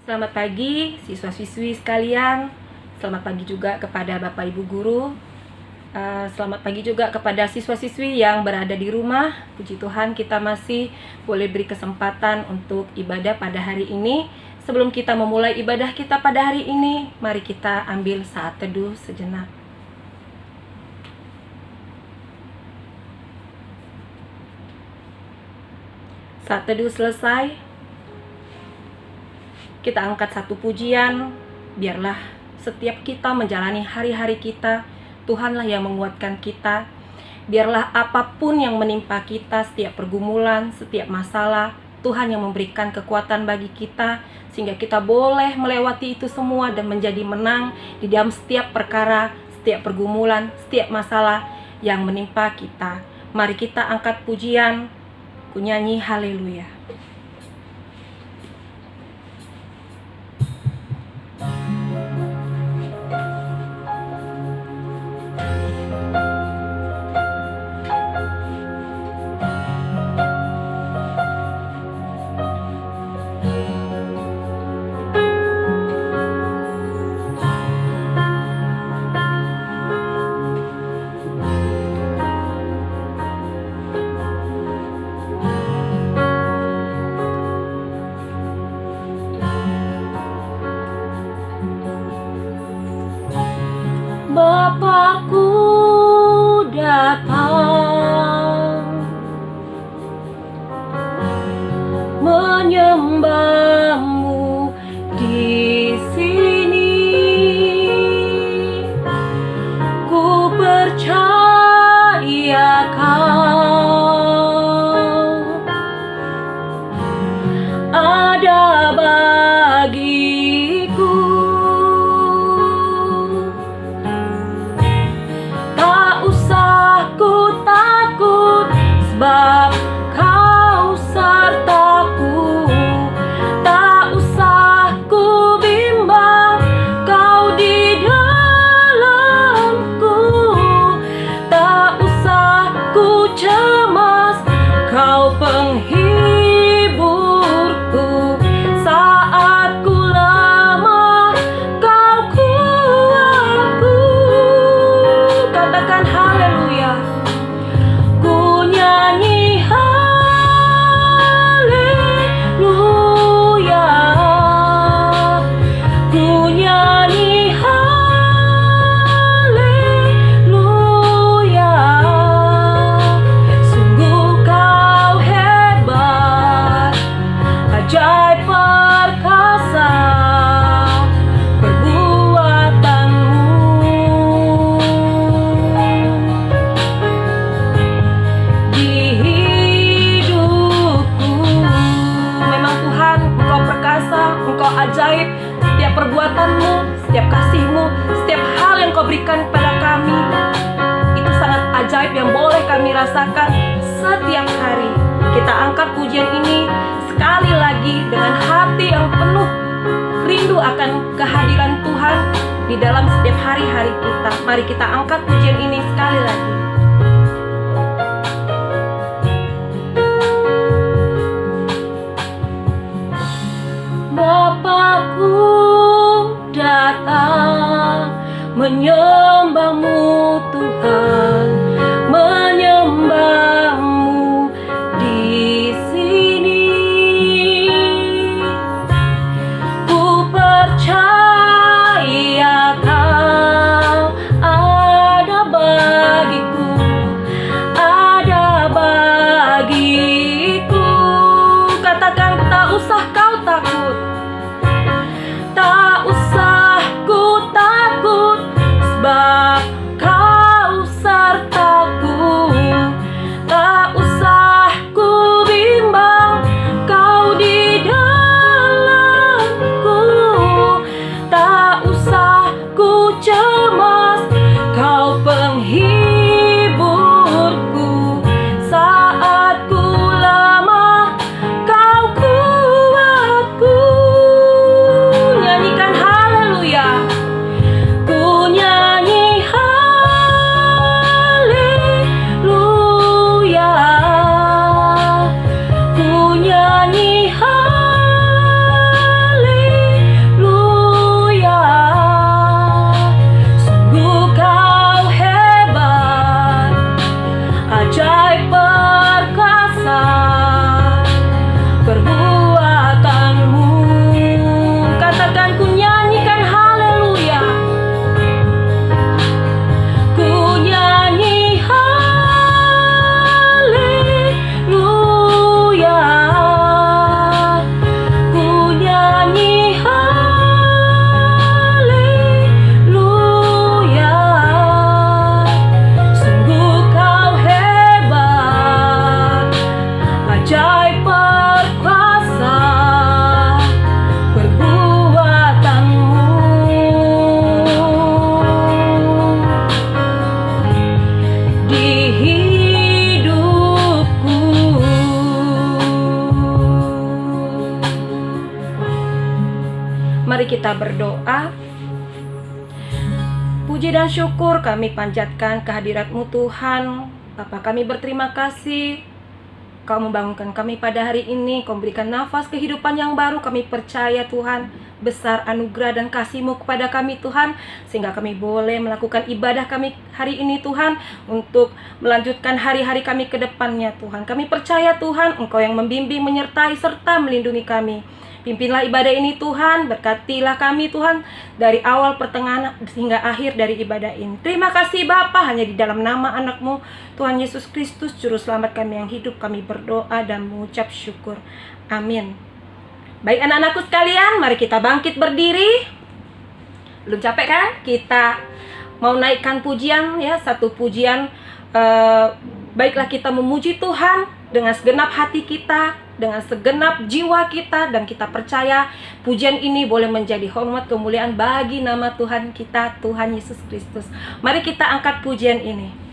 Selamat pagi siswa-siswi sekalian. Selamat pagi juga kepada Bapak Ibu guru. Selamat pagi juga kepada siswa-siswi yang berada di rumah. Puji Tuhan kita masih boleh beri kesempatan untuk ibadah pada hari ini. Sebelum kita memulai ibadah kita pada hari ini, mari kita ambil saat teduh sejenak. Saat teduh selesai, kita angkat satu pujian. Biarlah setiap kita menjalani hari-hari kita, Tuhanlah yang menguatkan kita. Biarlah apapun yang menimpa kita, setiap pergumulan, setiap masalah, Tuhan yang memberikan kekuatan bagi kita, sehingga kita boleh melewati itu semua dan menjadi menang di dalam setiap perkara, setiap pergumulan, setiap masalah yang menimpa kita. Mari kita angkat pujian, ku nyanyi haleluya. Bapakku datang menyembahmu di sini. Ku percaya Kau ada bagiku. Tak usah ku takut, sebab Kau sertaku. Tak usah ku bimbang, Kau di dalamku. Tak usah ku cemas, Kau penghiburku. Saat ku lemah, Kau kuatku. Katakan haleluya. Ku nyanyi haleluya. Ku nyanyi haleluya. Sungguh Kau hebat, ajaib perkasa perbuatanmu. Di hidupku memang Tuhan, Engkau perkasa, Engkau ajaib. Setiap perbuatanmu, setiap kasihmu, setiap hal yang Kau berikan kepada kami, itu sangat ajaib yang boleh kami rasakan setiap hari. Kita angkat pujian ini sekali lagi dengan hati yang penuh rindu akan kehadiran Tuhan di dalam setiap hari-hari kita. Mari kita angkat pujian ini sekali lagi. Bapakku datang menyembahmu Tuhan, menyembahmu di sini. Ku percaya Kau ada bagiku. ajaib perkasa perbuatanmu. Katakan, ku nyanyikan haleluya, ku nyanyi haleluya, ku nyanyi haleluya. Sungguh kau hebat, ajaib perkasa perbuatanmu. Di hidupku, mari kita berdoa. Puji dan syukur kami panjatkan kehadirat-Mu Tuhan. Bapa, kami berterima kasih Kau membangunkan kami pada hari ini. Kau berikan nafas kehidupan yang baru. Kami percaya Tuhan, besar anugerah dan kasih-Mu kepada kami Tuhan, sehingga kami boleh melakukan ibadah kami hari ini Tuhan, untuk melanjutkan hari-hari kami ke depannya Tuhan. Kami percaya Tuhan, Engkau yang membimbing, menyertai, serta melindungi kami. Pimpinlah ibadah ini Tuhan, berkatilah kami Tuhan, dari awal, pertengahan, hingga akhir dari ibadah ini. Terima kasih Bapa, hanya di dalam nama anak-Mu Tuhan Yesus Kristus, Juru Selamat kami yang hidup, kami berdoa dan mengucap syukur. Amin. Baik anak-anakku sekalian, mari kita bangkit berdiri. Belum capek kan? Kita mau naikkan pujian ya, satu pujian. Baiklah kita memuji Tuhan dengan segenap hati kita, dengan segenap jiwa kita, dan kita percaya pujian ini boleh menjadi hormat kemuliaan bagi nama Tuhan kita, Tuhan Yesus Kristus. Mari kita angkat pujian ini.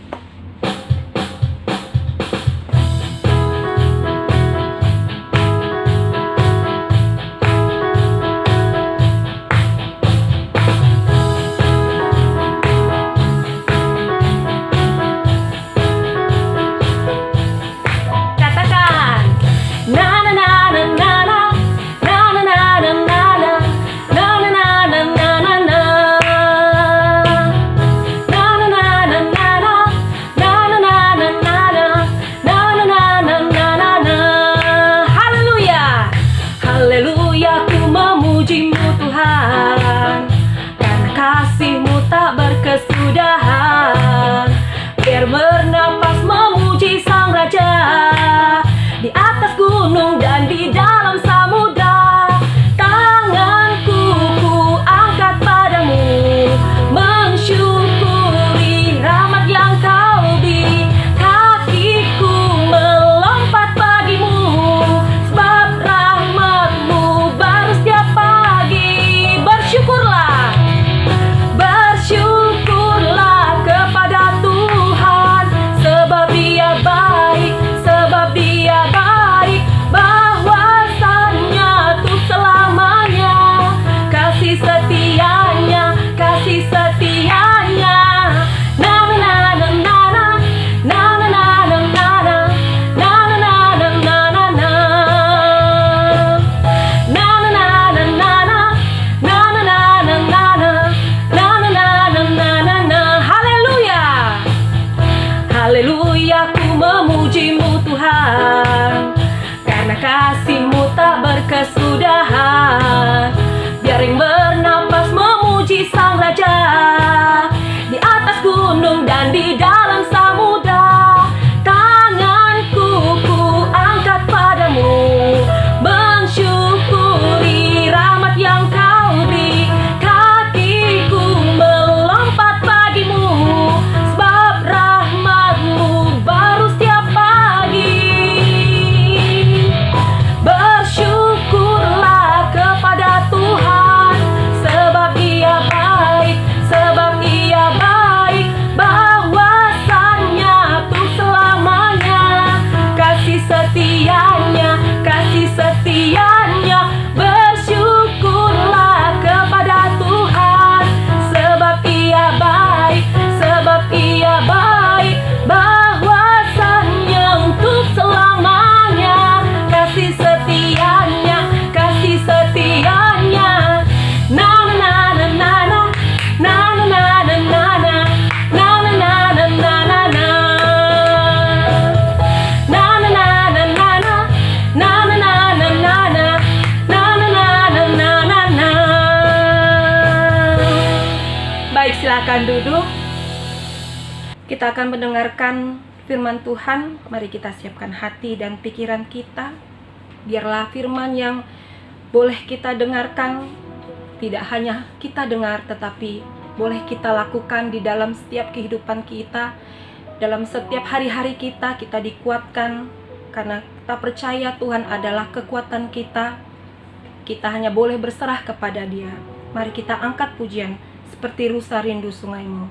Kesudahan, biar bernapas memuji Sang Raja di atas gunung dan di dalam samudra. Tanganku ku angkat padamu, mensyukuri rahmat yang Kau beri. Kakiku melompat bagimu, sebab rahmat-Mu baru setiap pagi. Bersyukurlah, bersyukurlah kepada Tuhan, sebab Dia baik, sebab Dia baik, bahwasannya untuk selamanya. Kasih setianya, kasih setianya. Na na na na na, na na na na na na, na na na na na na na, na na na na na na, na na na na na na, na na na na na na na. Haleluya, haleluya, ku memuji-Mu Tuhan, karena kasih-Mu tak berkesudahan. Biar yang bernapas memuji Sang Raja di atas gunung dan di dalam samudra. Tanganku ku angkat padamu, mensyukuri rahmat yang Kau beri. Kakiku melompat bagimu, sebab rahmat-Mu baru setiap pagi. Bersyukurlah kepada Tuhan, sebab Dia baik, sebab Dia baik, bahwasannya untuk selamanya. Kasih setianya, kasih setianya. Bersyukurlah kepada Tuhan, sebab Ia baik, sebab Ia baik, bahwasannya untuk selamanya. Kasih setianya, kasih setianya. Na na na na na, na na na na na na, na na na na na na na. silakan duduk. Kita akan mendengarkan firman Tuhan. Mari kita siapkan hati dan pikiran kita. Biarlah firman yang boleh kita dengarkan tidak hanya kita dengar, tetapi boleh kita lakukan di dalam setiap kehidupan kita. Dalam setiap hari-hari kita dikuatkan, karena kita percaya Tuhan adalah kekuatan kita. Kita hanya boleh berserah kepada Dia. Mari kita angkat pujian seperti rusa rindu sungaimu.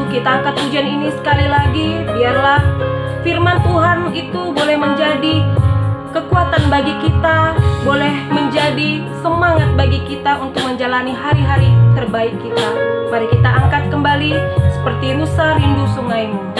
Kita angkat pujian ini sekali lagi. Biarlah firman Tuhan itu boleh menjadi kekuatan bagi kita, boleh menjadi semangat bagi kita untuk menjalani hari-hari terbaik kita. Mari kita angkat kembali seperti rusa rindu sungaimu.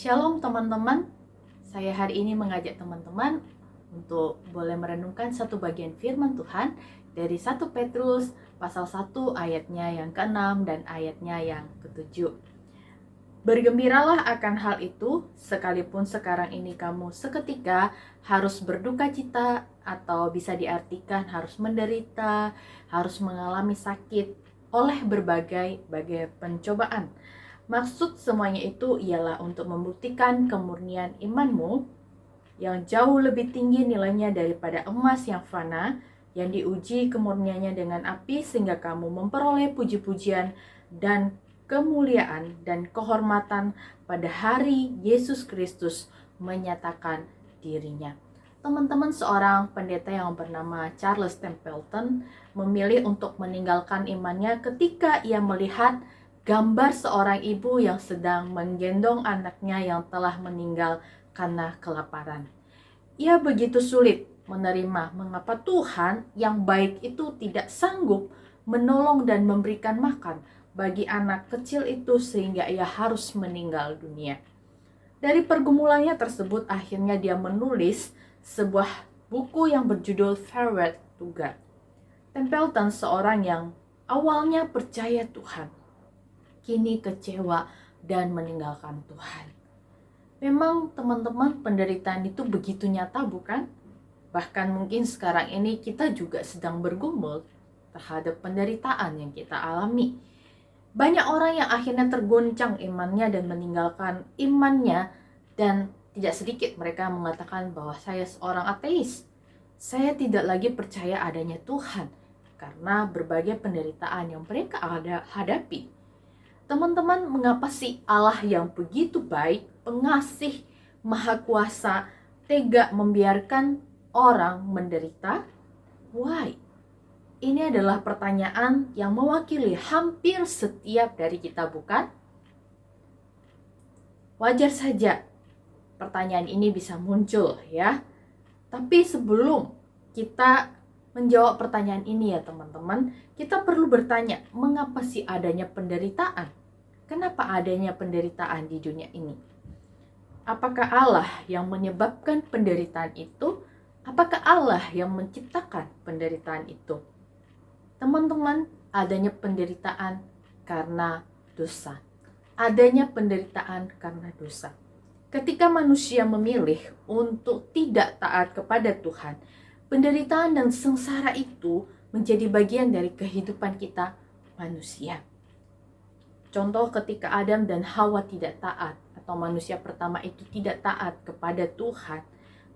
Shalom teman-teman, saya hari ini mengajak teman-teman untuk boleh merenungkan satu bagian firman Tuhan dari 1 Petrus pasal 1 ayatnya yang ke-6 dan ayatnya yang ke-7. Bergembiralah akan hal itu, sekalipun sekarang ini kamu seketika harus berduka cita, atau bisa diartikan harus menderita, harus mengalami sakit oleh berbagai pencobaan. Maksud semuanya itu ialah untuk membuktikan kemurnian imanmu yang jauh lebih tinggi nilainya daripada emas yang fana, yang diuji kemurniannya dengan api sehingga kamu memperoleh puji-pujian dan kemuliaan dan kehormatan pada hari Yesus Kristus menyatakan dirinya. Teman-teman, seorang pendeta yang bernama Charles Templeton memilih untuk meninggalkan imannya ketika ia melihat gambar seorang ibu yang sedang menggendong anaknya yang telah meninggal karena kelaparan. Ia begitu sulit menerima mengapa Tuhan yang baik itu tidak sanggup menolong dan memberikan makan bagi anak kecil itu sehingga ia harus meninggal dunia. Dari pergumulannya tersebut akhirnya dia menulis sebuah buku yang berjudul Farewell to God. Templeton seorang yang awalnya percaya Tuhan, kini kecewa dan meninggalkan Tuhan. Memang teman-teman, penderitaan itu begitu nyata, bukan? Bahkan mungkin sekarang ini kita juga sedang bergumul terhadap penderitaan yang kita alami. Banyak orang yang akhirnya tergoncang imannya dan meninggalkan imannya, dan tidak sedikit mereka mengatakan bahwa saya seorang ateis. Saya tidak lagi percaya adanya Tuhan karena berbagai penderitaan yang mereka hadapi. Teman-teman, mengapa sih Allah yang begitu baik, pengasih, maha kuasa, tega membiarkan orang menderita? Why? Ini adalah pertanyaan yang mewakili hampir setiap dari kita, bukan? Wajar saja pertanyaan ini bisa muncul, ya. Tapi sebelum kita menjawab pertanyaan ini ya teman-teman, kita perlu bertanya, mengapa sih adanya penderitaan? Kenapa adanya penderitaan di dunia ini? Apakah Allah yang menyebabkan penderitaan itu? Apakah Allah yang menciptakan penderitaan itu? Teman-teman, adanya penderitaan karena dosa. Adanya penderitaan karena dosa. Ketika manusia memilih untuk tidak taat kepada Tuhan, penderitaan dan sengsara itu menjadi bagian dari kehidupan kita manusia. Contoh ketika Adam dan Hawa tidak taat, atau manusia pertama itu tidak taat kepada Tuhan,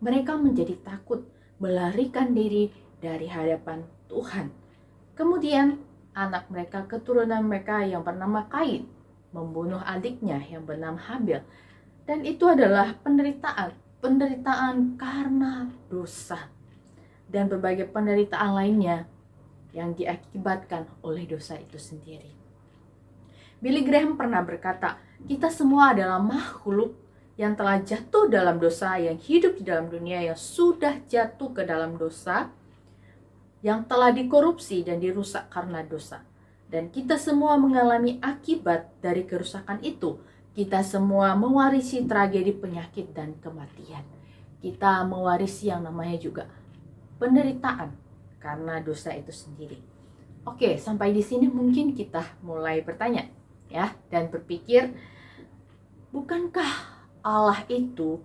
mereka menjadi takut melarikan diri dari hadapan Tuhan. Kemudian anak mereka, keturunan mereka yang bernama Kain, membunuh adiknya yang bernama Habil. Dan itu adalah penderitaan karena dosa. Dan berbagai penderitaan lainnya yang diakibatkan oleh dosa itu sendiri. Billy Graham pernah berkata, kita semua adalah makhluk yang telah jatuh dalam dosa, yang hidup di dalam dunia yang sudah jatuh ke dalam dosa, yang telah dikorupsi dan dirusak karena dosa. Dan kita semua mengalami akibat dari kerusakan itu. Kita semua mewarisi tragedi penyakit dan kematian. Kita mewarisi yang namanya juga penderitaan karena dosa itu sendiri. Oke, sampai di sini mungkin kita mulai bertanya, ya, dan berpikir, bukankah Allah itu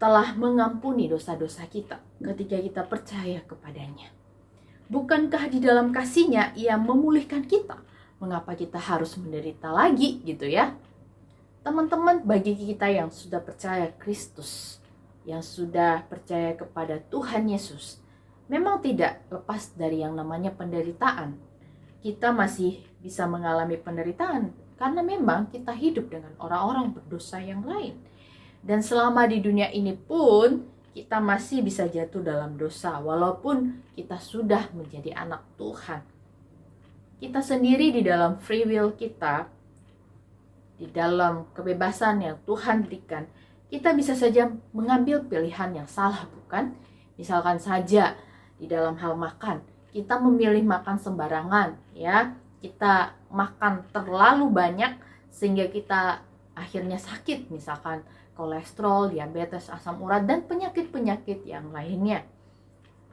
telah mengampuni dosa-dosa kita ketika kita percaya kepadanya? Bukankah di dalam kasih-Nya Ia memulihkan kita? Mengapa kita harus menderita lagi, gitu ya? Teman-teman, bagi kita yang sudah percaya Kristus, yang sudah percaya kepada Tuhan Yesus, memang tidak lepas dari yang namanya penderitaan. Kita masih bisa mengalami penderitaan karena memang kita hidup dengan orang-orang berdosa yang lain. Dan selama di dunia ini pun kita masih bisa jatuh dalam dosa walaupun kita sudah menjadi anak Tuhan. Kita sendiri di dalam free will kita, di dalam kebebasan yang Tuhan berikan, kita bisa saja mengambil pilihan yang salah, bukan? Misalkan saja di dalam hal makan, kita memilih makan sembarangan, ya. Kita makan terlalu banyak sehingga kita akhirnya sakit, misalkan kolesterol, diabetes, asam urat, dan penyakit-penyakit yang lainnya.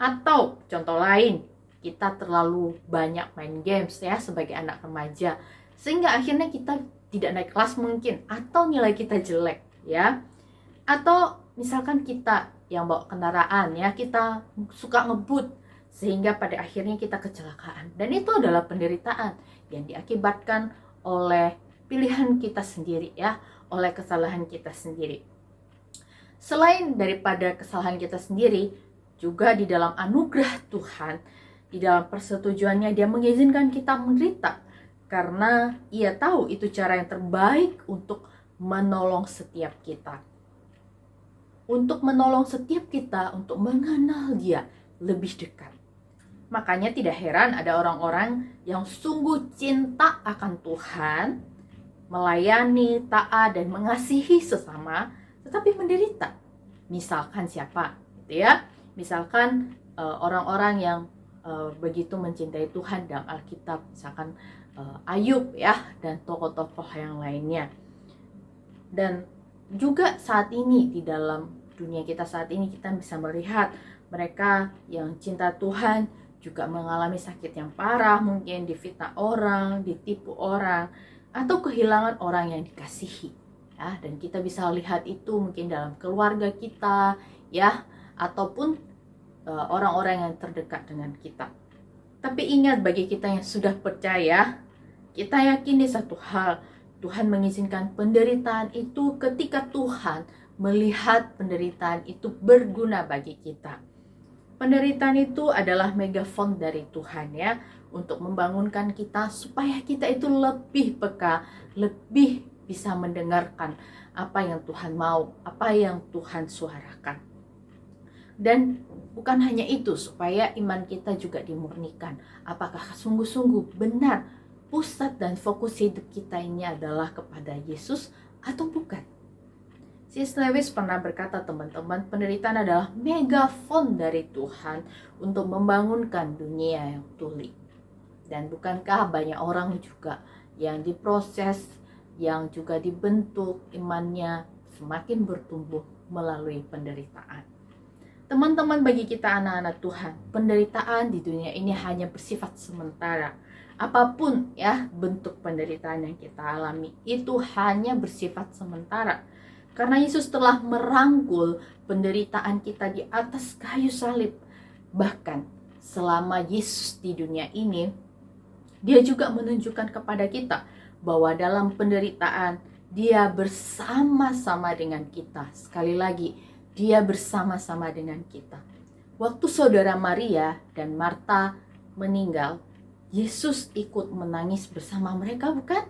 Atau contoh lain, kita terlalu banyak main games ya sebagai anak remaja, sehingga akhirnya kita tidak naik kelas mungkin, atau nilai kita jelek ya. Atau misalkan kita yang bawa kendaraan ya, kita suka ngebut sehingga pada akhirnya kita kecelakaan, dan itu adalah penderitaan yang diakibatkan oleh pilihan kita sendiri ya, oleh kesalahan kita sendiri. Selain daripada kesalahan kita sendiri, juga di dalam anugerah Tuhan, di dalam persetujuannya Dia mengizinkan kita menderita, karena Ia tahu itu cara yang terbaik untuk menolong setiap kita. Untuk menolong setiap kita untuk mengenal Dia lebih dekat. Makanya tidak heran ada orang-orang yang sungguh cinta akan Tuhan, melayani, taat, dan mengasihi sesama, tetapi menderita. Misalkan siapa? Gitu ya. Misalkan orang-orang yang begitu mencintai Tuhan dalam Alkitab, misalkan Ayub ya, dan tokoh-tokoh yang lainnya. Dan juga saat ini di dalam dunia kita saat ini, kita bisa melihat mereka yang cinta Tuhan juga mengalami sakit yang parah, mungkin difitnah orang, ditipu orang, atau kehilangan orang yang dikasihi ya. Dan kita bisa lihat itu mungkin dalam keluarga kita ya, ataupun orang-orang yang terdekat dengan kita. Tapi ingat, bagi kita yang sudah percaya, kita yakini satu hal, Tuhan mengizinkan penderitaan itu ketika Tuhan melihat penderitaan itu berguna bagi kita. Penderitaan itu adalah megafon dari Tuhan ya, untuk membangunkan kita supaya kita itu lebih peka, lebih bisa mendengarkan apa yang Tuhan mau, apa yang Tuhan suarakan. Dan bukan hanya itu, supaya iman kita juga dimurnikan. Apakah sungguh-sungguh benar pusat dan fokus hidup kita ini adalah kepada Yesus atau bukan? C.S. Lewis pernah berkata, teman-teman, penderitaan adalah megafon dari Tuhan untuk membangunkan dunia yang tuli. Dan bukankah banyak orang juga yang diproses, yang juga dibentuk imannya semakin bertumbuh melalui penderitaan. Teman-teman, bagi kita anak-anak Tuhan, penderitaan di dunia ini hanya bersifat sementara. Apapun ya bentuk penderitaan yang kita alami, itu hanya bersifat sementara. Karena Yesus telah merangkul penderitaan kita di atas kayu salib. Bahkan selama Yesus di dunia ini, Dia juga menunjukkan kepada kita bahwa dalam penderitaan Dia bersama-sama dengan kita. Sekali lagi, Dia bersama-sama dengan kita. Waktu saudara Maria dan Marta meninggal, Yesus ikut menangis bersama mereka, bukan?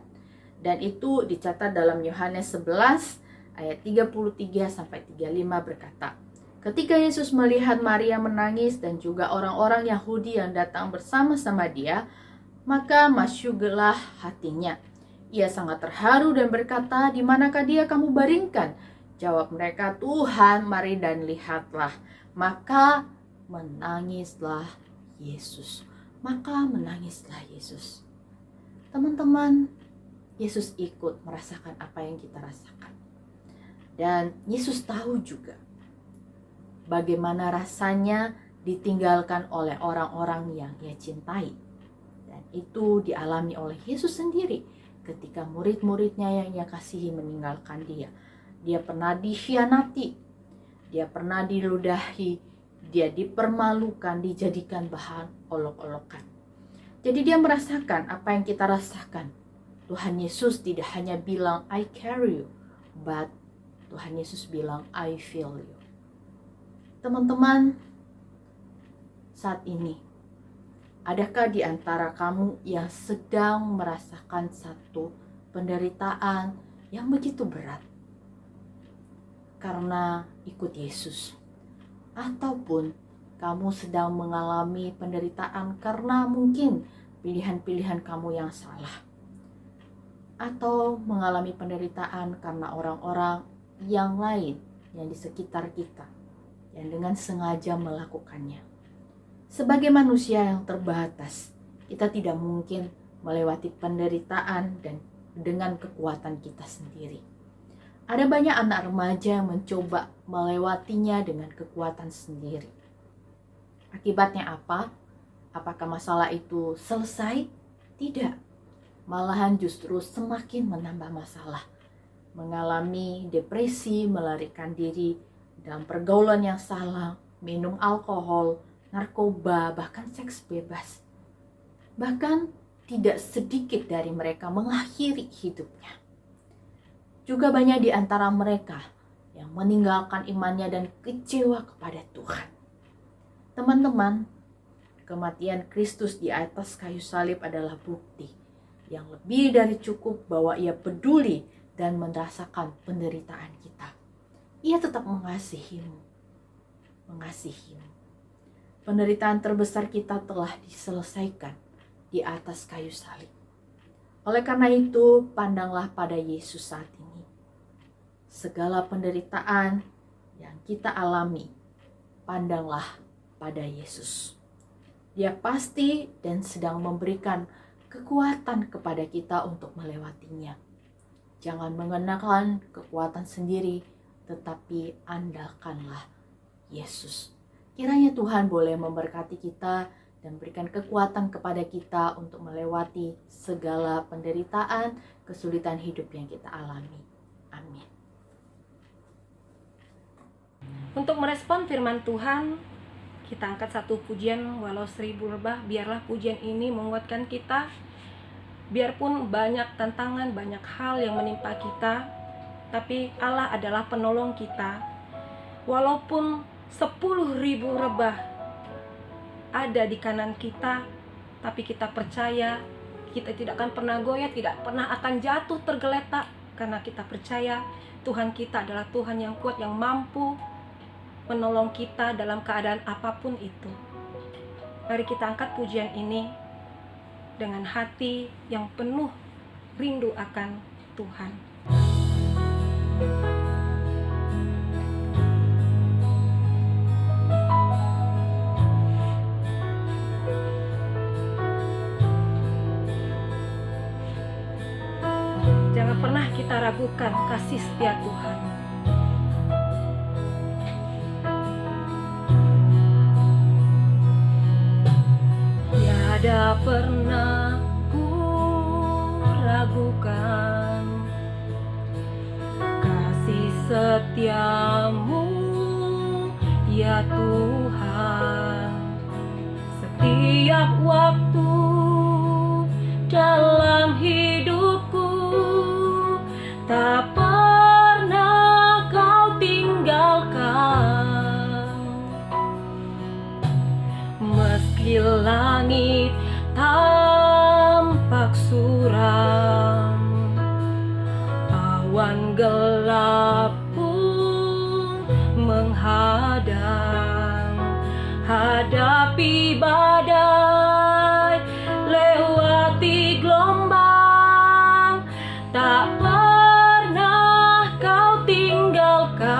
Dan itu dicatat dalam Yohanes 11 ayat 33-35 berkata, ketika Yesus melihat Maria menangis dan juga orang-orang Yahudi yang datang bersama-sama Dia, maka masyuglah hatinya. Ia sangat terharu dan berkata, di manakah dia kamu baringkan? Jawab mereka, Tuhan, mari dan lihatlah. Maka menangislah Yesus. Teman-teman, Yesus ikut merasakan apa yang kita rasakan. Dan Yesus tahu juga bagaimana rasanya ditinggalkan oleh orang-orang yang Ia cintai. Dan itu dialami oleh Yesus sendiri ketika murid-muridnya yang Ia kasihi meninggalkan Dia. Dia pernah dikhianati, Dia pernah diludahi, Dia dipermalukan, dijadikan bahan olok-olokan. Jadi Dia merasakan apa yang kita rasakan. Tuhan Yesus tidak hanya bilang, I carry you, but Tuhan Yesus bilang, I feel you. Teman-teman, saat ini, adakah di antara kamu yang sedang merasakan satu penderitaan yang begitu berat karena ikut Yesus? Ataupun kamu sedang mengalami penderitaan karena mungkin pilihan-pilihan kamu yang salah? Atau mengalami penderitaan karena orang-orang yang lain yang di sekitar kita yang dengan sengaja melakukannya. Sebagai manusia yang terbatas, kita tidak mungkin melewati penderitaan dan dengan kekuatan kita sendiri. Ada banyak anak remaja yang mencoba melewatinya dengan kekuatan sendiri. Akibatnya apa? Apakah masalah itu selesai? Tidak. Malahan justru semakin menambah masalah. Mengalami depresi, melarikan diri dalam pergaulan yang salah, minum alkohol, narkoba, bahkan seks bebas. Bahkan tidak sedikit dari mereka mengakhiri hidupnya. Juga banyak di antara mereka yang meninggalkan imannya dan kecewa kepada Tuhan. Teman-teman, kematian Kristus di atas kayu salib adalah bukti yang lebih dari cukup bahwa Ia peduli dan merasakan penderitaan kita. Ia tetap mengasihimu. Penderitaan terbesar kita telah diselesaikan di atas kayu salib. Oleh karena itu, pandanglah pada Yesus saat ini. Segala penderitaan yang kita alami, pandanglah pada Yesus. Dia pasti dan sedang memberikan kekuatan kepada kita untuk melewatinya. Jangan mengenakan kekuatan sendiri, tetapi andalkanlah Yesus. Kiranya Tuhan boleh memberkati kita dan berikan kekuatan kepada kita untuk melewati segala penderitaan, kesulitan hidup yang kita alami. Amin. Untuk merespon firman Tuhan, kita angkat satu pujian walau 1000 rebah. Biarlah pujian ini menguatkan kita. Biarpun banyak tantangan, banyak hal yang menimpa kita, tapi Allah adalah penolong kita. Walaupun 10.000 rebah ada di kanan kita, tapi kita percaya kita tidak akan pernah goyah, tidak pernah akan jatuh tergeletak, karena kita percaya Tuhan kita adalah Tuhan yang kuat, yang mampu menolong kita dalam keadaan apapun itu. Mari kita angkat pujian ini dengan hati yang penuh rindu akan Tuhan. Jangan pernah kita ragukan kasih setia Tuhan. Tiada pernah ku ragukan kasih setiamu, ya Tuhan. Setiap waktu dalam hidupku, tak pernah kau tinggalkan. Meski langit tampak suram, awan gelap pun menghadang, hadapi badai, lewati gelombang, tak pernah kau tinggalkan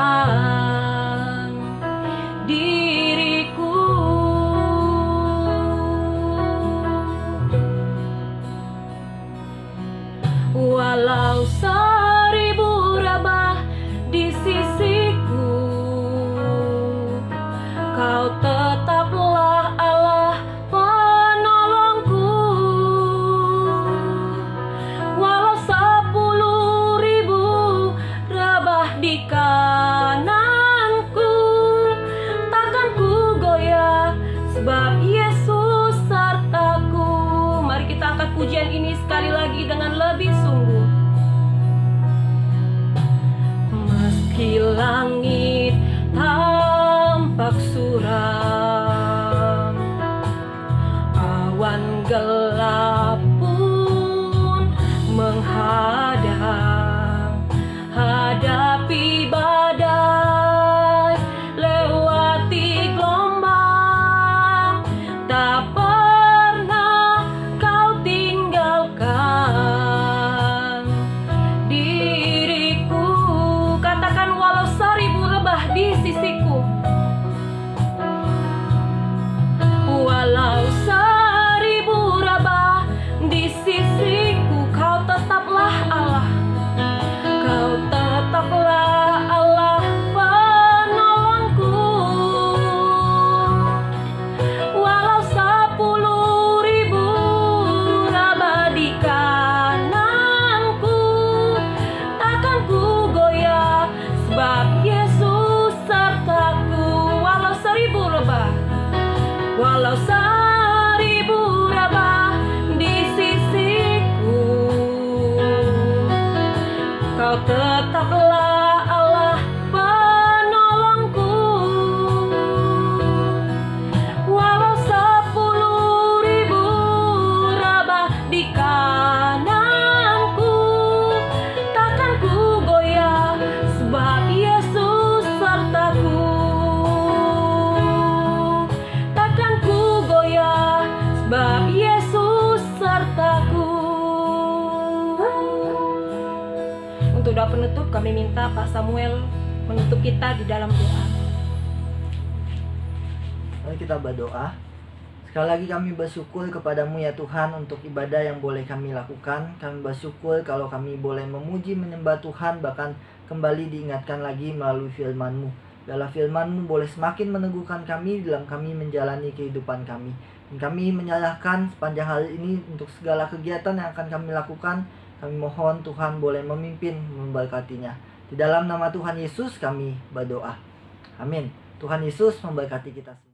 diriku. Walau 1000 rebah di sisiku, kau tetaplah Allah penolongku. Walau 10.000 rebah di kananku, takkan ku goyah, sebab Yesus sertaku. Mari kita angkat pujian ini sekali lagi dengan lebih sungguh. Meski langit tampak suram, awan gelap pun menghadang, hadapi badai, lewati gelombang, tak pernah kau tinggalkan diriku. Katakan, walau 1000 rebah di sisiku, walau 1000 rebah di sisiku, kau tetaplah Allah. Kau tetaplah Allah penolongku. Walau 10.000 penutup kami minta Pak Samuel menutup kita di dalam doa. Mari kita berdoa. Sekali lagi kami bersyukur kepadamu ya Tuhan untuk ibadah yang boleh kami lakukan. Kami bersyukur kalau kami boleh memuji menyembah Tuhan, bahkan kembali diingatkan lagi melalui firman-Mu. Biarlah firman-Mu boleh semakin meneguhkan kami dalam kami menjalani kehidupan kami. Dan kami menyerahkan sepanjang hari ini untuk segala kegiatan yang akan kami lakukan. Kami mohon Tuhan boleh memimpin, memberkatinya. Di dalam nama Tuhan Yesus kami berdoa. Amin. Tuhan Yesus memberkati kita semua.